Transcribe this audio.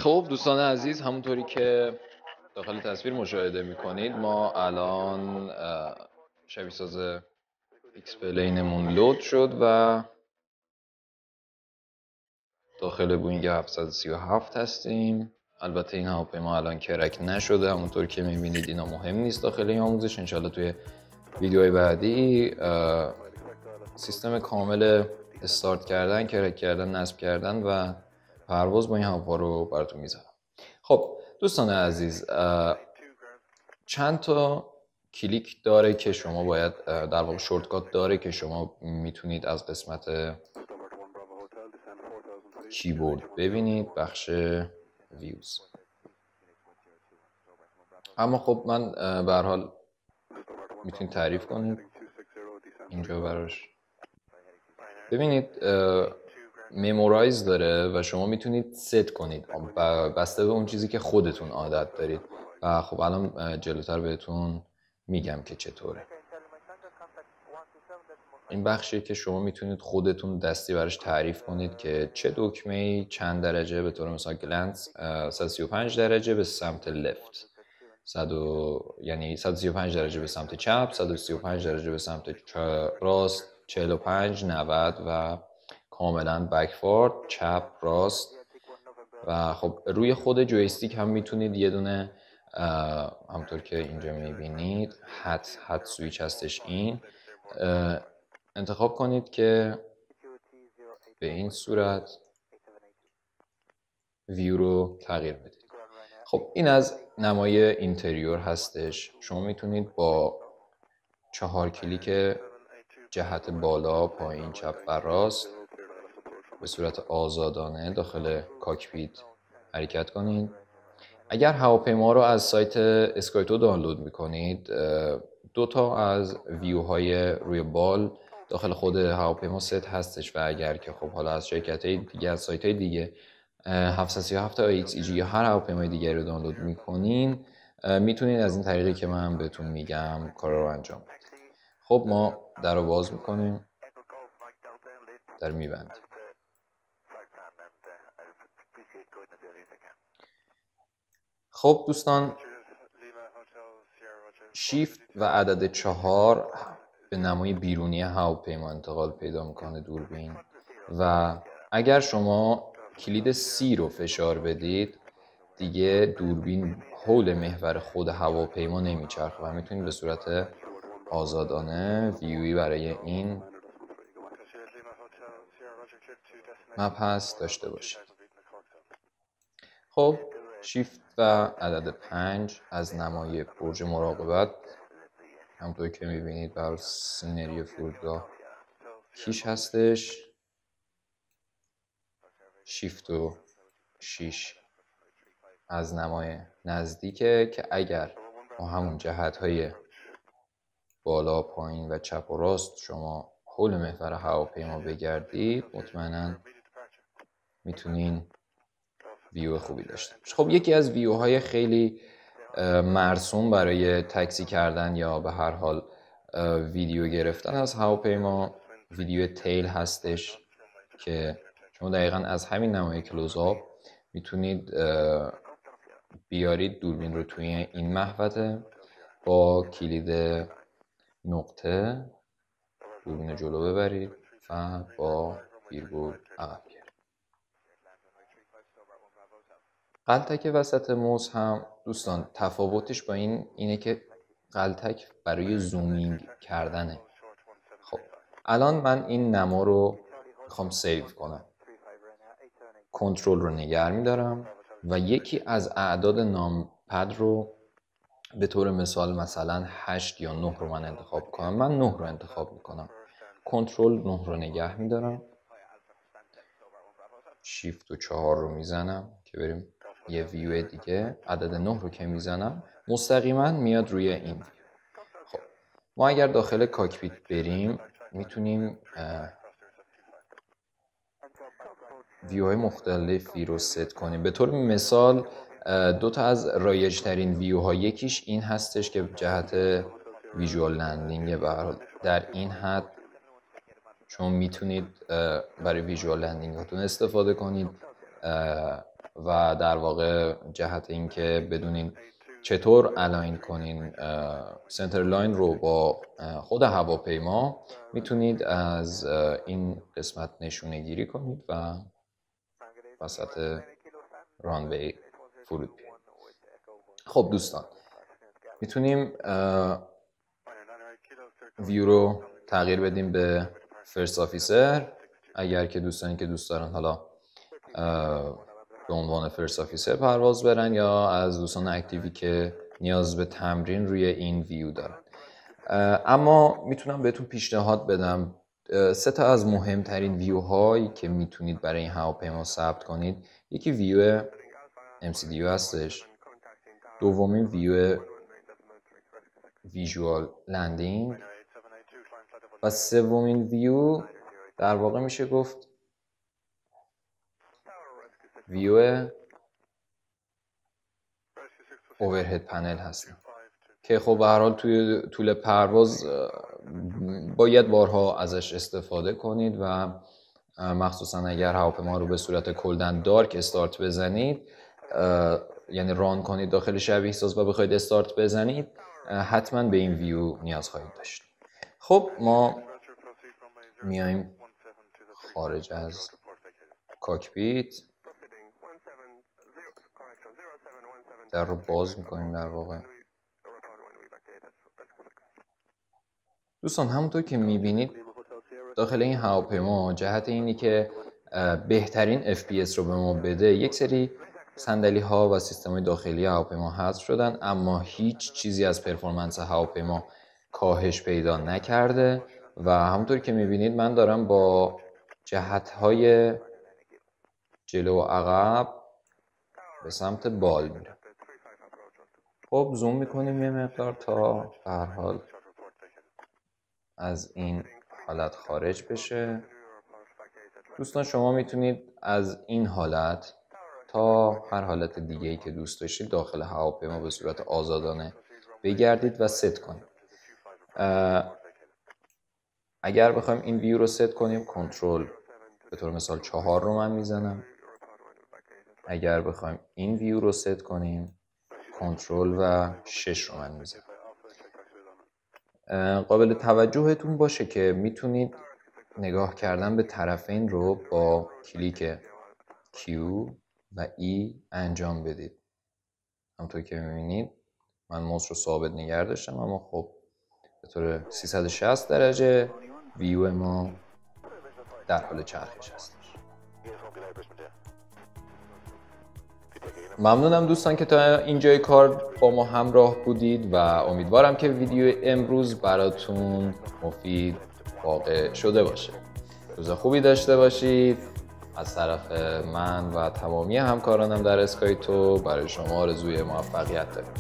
خب دوستان عزیز، همونطوری که داخل تصویر مشاهده میکنید ما الان شبیه ساز ایکس پلینمون لود شد و داخل بوینگ 737 هستیم. البته این هواپیما الان کرک نشده، همونطور که میبینید. اینا مهم نیست داخل این آموزش. انشالله توی ویدیوهای بعدی سیستم کامل استارت کردن، کرک کردن، نصب کردن و پرواز با این هواپیما رو براتون میذارم. خب دوستان عزیز، چند تا کلیک داره که شما باید، در واقع شورتکات داره که شما میتونید از قسمت کیبورد ببینید، بخش ویوز. اما خب من به هر حال میتونید تعریف کنید اینجا براش. ببینید ممورایز داره و شما میتونید ست کنید بسته به اون چیزی که خودتون عادت دارید و خب الان جلوتر بهتون میگم که چطوره. این بخشیه که شما میتونید خودتون دستی براش تعریف کنید که چه دکمه‌ای چند درجه، به طور مثال گلنس 135 درجه به سمت لفت، یعنی 135 درجه به سمت چپ، 135 درجه به سمت راست، 45 90 و کاملا بکوارد، چپ راست. و خب روی خود جویستیک هم میتونید یه دونه همونطور که اینجا میبینید هد سویچ هستش، این انتخاب کنید که به این صورت ویو رو تغییر بدید. خب این از نمای اینتریور هستش. شما میتونید با 4 کلیک جهت بالا، پایین، چپ و راست به صورت آزادانه داخل کاکپیت حرکت کنید. اگر هواپیما رو از سایت اسکایتو دانلود میکنید، 2 تا از ویوهای روی بال داخل خود هواپیما ست هستش و اگر که خب حالا از شرکت‌های دیگه، از سایت‌های دیگه 737 AXEG یا هر هواپیمای دیگری رو دانلود میکنین، میتونید از این طریقی که من بهتون میگم کار رو انجام بدید. خب ما در رو باز میکنیم، در میبندیم. خب دوستان، شیفت و عدد 4 به نمای بیرونی هواپیما انتقال پیدا میکنه دوربین، و اگر شما کلید C رو فشار بدید دیگه دوربین حول محور خود هواپیما نمیچرخه و میتونید به صورت آزادانه ویوی برای این مبحث داشته باشید. خب شیفت و عدد 5 از نمای برج مراقبت، همونطور که میبینید بر سینری فرودگاه کیش هستش. شیفت و 6 از نمای نزدیکه که اگر با همون جهت‌های بالا، پایین و چپ و راست شما حول محور هواپیما بگردید، مطمئناً میتونین ویو خوبی داشته باشید. خب یکی از ویوهای خیلی مرسوم برای تاکسی کردن یا به هر حال ویدیو گرفتن از هواپیما، ویدیو تیل هستش که شما دقیقاً از همین نمای کلوزآپ میتونید بیارید دوربین رو توی این محوطه، با کلید نقطه دوربین جلو ببرید و با ویرگول عقب بیارید. غلطک وسط موز هم دوستان تفاوتش با اینه که غلطک برای زومینگ کردنه. خب الان من این نما رو میخوام سیو کنم، کنترل رو نگه میدارم و یکی از اعداد نامپد رو به طور مثلا 8 یا 9 رو من انتخاب کنم. من 9 رو انتخاب میکنم. کنترل 9 رو نگه میدارم، شیفت و 4 رو میزنم که بریم یه ویو دیگه. عدد 9 رو که میزنم مستقیما میاد روی این ویو. خب ما اگر داخل کاکپیت بریم میتونیم ویوهای مختلفی رو ست کنیم. به طور مثال 2 تا از رایج ترین ویوها، یکیش این هستش که جهت ویژوال لندینگ. در این حد شما میتونید برای ویژوال لندینگ هاتون استفاده کنید. و در واقع جهت اینکه بدونین چطور الاین کنین سنتر لاین رو با خود هواپیما، میتونید از این قسمت نشونه گیری کنید و وسط رانوی فرود بیایید. خب دوستان، میتونیم ویو رو تغییر بدیم به فرست آفیسر اگر که دوستانی که دوست دارن حالا به عنوان فرست آفیسر پرواز برن، یا از دوستان اکتیوی که نیاز به تمرین روی این ویو دارن. اما میتونم بهتون پیشنهاد بدم 3 تا از مهمترین ویو هایی که میتونید برای این هواپیما ثبت کنید. یکی ویو MCDU هستش، دومین ویو ویژوال لندینگ و سومین ویو در واقع میشه گفت ویو اوورهد پنل هستن که خب به هر حال توی طول پرواز باید بارها ازش استفاده کنید و مخصوصا اگر هواپیما رو به صورت کلدن دارک استارت بزنید، یعنی ران کنید داخل شبیه ساز و بخواید استارت بزنید، حتما به این ویو نیاز خواهید داشت. خب ما میایم خارج از کاکپیت، در رو باز میکنیم. در واقع دوستان همونطور که میبینید داخل این هواپیما جهت اینی که بهترین FPS رو به ما بده، یک سری صندلی ها و سیستم های داخلی هواپیما حذف شدن، اما هیچ چیزی از پرفورمنس هواپیما کاهش پیدا نکرده و همونطور که میبینید من دارم با جهت های جلو و عقب به سمت بال میرم. خب زوم میکنیم یه مقدار تا به هر حال از این حالت خارج بشه. دوستان شما میتونید از این حالت تا هر حالت دیگه‌ای که دوست داشتید داخل هواپیما به صورت آزادانه بگردید و ست کنید. اگر بخوایم این ویو رو ست کنیم، کنترل به طور مثال 4 رو من میزنم. اگر بخوایم این ویو رو ست کنیم، کنترل و 6 رو من میزنم. قابل توجهتون باشه که میتونید نگاه کردن به طرفین رو با کلیک Q و E انجام بدید. همونطور که میبینید من موس رو ثابت نگه داشتم، اما خب به طور 360 درجه ویو ما در حال چرخش هستش. ممنونم دوستان که تا اینجای کار با ما همراه بودید و امیدوارم که ویدیو امروز براتون مفید واقع شده باشه. روز خوبی داشته باشید. از طرف من و تمامی همکارانم در اسکایتو برای شما آرزوی موفقیت داریم.